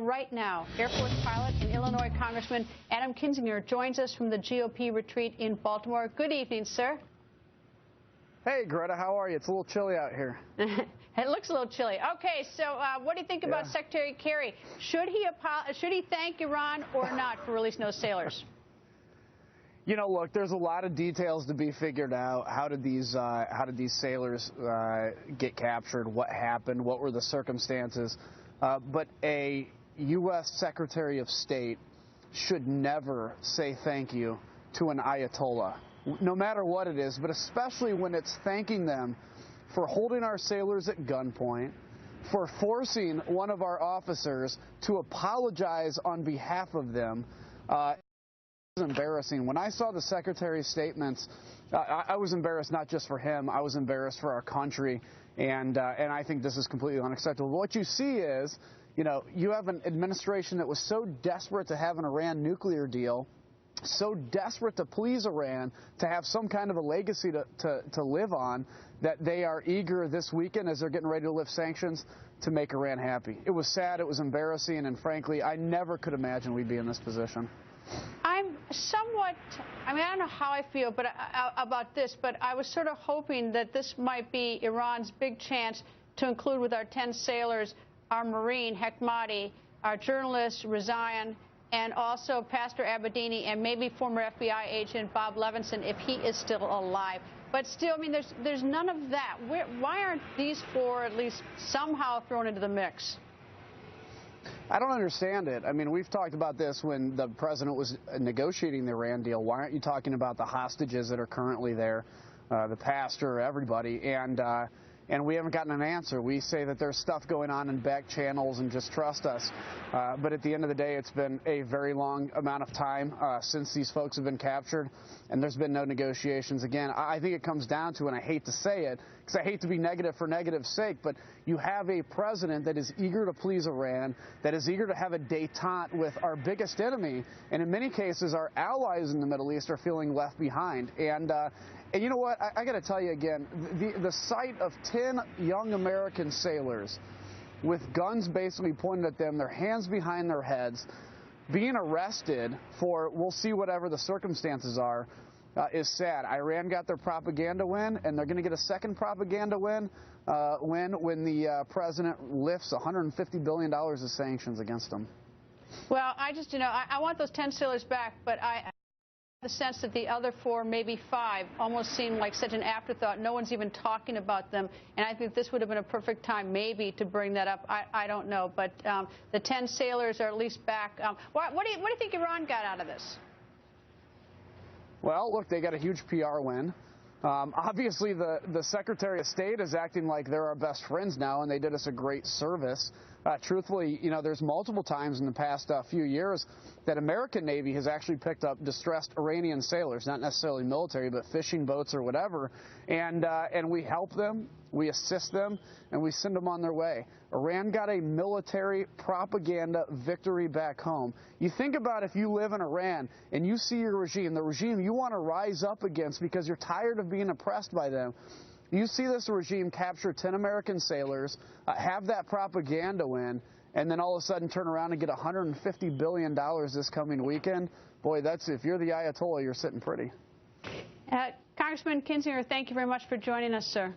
Right now, Air Force pilot and Illinois Congressman Adam Kinzinger joins us from the GOP retreat in Baltimore. Good evening, sir. Hey, Greta, how are you? It's a little chilly out here. It looks a little chilly. Okay, so what do you think about Secretary Kerry? Should he thank Iran or not for releasing those sailors? You know, look, there's a lot of details to be figured out. How did these sailors get captured? What happened? What were the circumstances? But a U.S. Secretary of State should never say thank you to an Ayatollah, no matter what it is, but especially when it's thanking them for holding our sailors at gunpoint, for forcing one of our officers to apologize on behalf of them. It was embarrassing. When I saw the Secretary's statements, I was embarrassed not just for him, I was embarrassed for our country, and I think this is completely unacceptable. What you see is, you know, you have an administration that was so desperate to have an Iran nuclear deal, so desperate to please Iran, to have some kind of a legacy to live on, that they are eager this weekend, as they're getting ready to lift sanctions, to make Iran happy. It was sad, it was embarrassing, and frankly, I never could imagine we'd be in this position. I'm somewhat, I mean, I don't know how I feel about this, but I was sort of hoping that this might be Iran's big chance to include with our 10 sailors our Marine, Hekmati, our journalist, Rezaian, and also Pastor Abedini, and maybe former FBI agent Bob Levinson, if he is still alive. But still, I mean, there's none of that. Why aren't these four at least somehow thrown into the mix? I don't understand it. I mean, we've talked about this when the president was negotiating the Iran deal. Why aren't you talking about the hostages that are currently there, the pastor, everybody? And we haven't gotten an answer. We say that there's stuff going on in back channels and just trust us. But at the end of the day, it's been a very long amount of time since these folks have been captured, and there's been no negotiations. Again, I think it comes down to, and I hate to say it, because I hate to be negative for negative's sake, but you have a president that is eager to please Iran, that is eager to have a détente with our biggest enemy, and in many cases, our allies in the Middle East are feeling left behind. And you know what? I got to tell you again, the sight of 10 young American sailors with guns basically pointed at them, their hands behind their heads, being arrested for, we'll see whatever the circumstances are, is sad. Iran got their propaganda win, and they're going to get a second propaganda win when the president lifts $150 billion of sanctions against them. Well, I just, you know, I want those 10 sailors back, but I the sense that the other four, maybe five, almost seem like such an afterthought. No one's even talking about them, and I think this would have been a perfect time maybe to bring that up. I don't know, but the 10 sailors are at least back. What do you think Iran got out of this? Well, look, they got a huge PR win. Obviously, the Secretary of State is acting like they're our best friends now, and they did us a great service. Truthfully, you know, there's multiple times in the past few years that American Navy has actually picked up distressed Iranian sailors, not necessarily military, but fishing boats or whatever, and we help them, we assist them, and we send them on their way. Iran got a military propaganda victory back home. You think about if you live in Iran and you see your regime, the regime you want to rise up against because you're tired of being oppressed by them. You see this regime capture 10 American sailors, have that propaganda win, and then all of a sudden turn around and get $150 billion this coming weekend. Boy, that's, if you're the Ayatollah, you're sitting pretty. Congressman Kinzinger, thank you very much for joining us, sir.